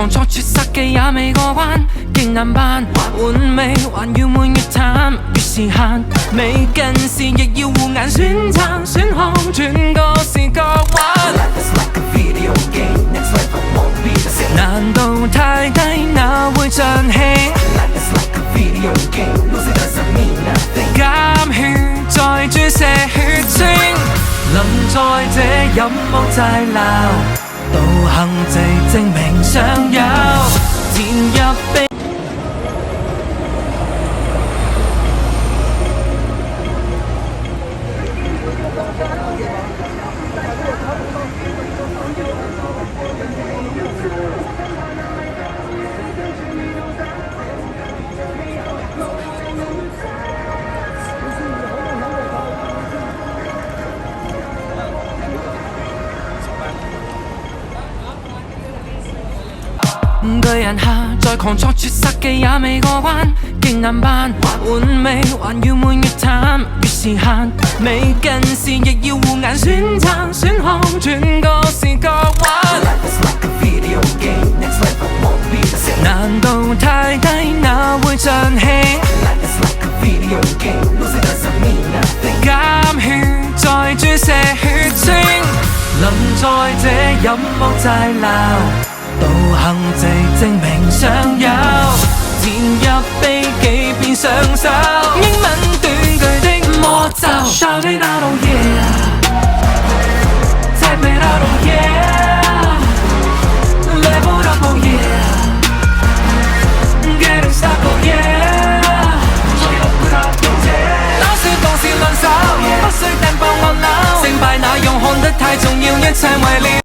狂作絕殺技也未過關，勁難辦，換味還要每月淡，越是限未近視亦要護眼，選擇選項轉個視覺玩。難度太低，哪會漲起？減血再注射血清，臨在這飲惡齋鬧，道行地證明尚有填入鼻。巨人下再狂作絕殺技也未過關，勁難辦，換味還要每月淡，越是限未近視亦要護眼，選擇選項轉個視覺玩。難度太低，哪會漲起？減血再注射血清，臨在這飲惡齋鬧，道行地證明尚有填入秘技變上手，英文短句的魔咒。Shout it out, oh yeah, type it out, oh yeah, level it up, oh yeah, get it stuck, oh yeah, 打說同時輪手，不需掟爆按鈕，勝敗那樣看得太重要，一切為了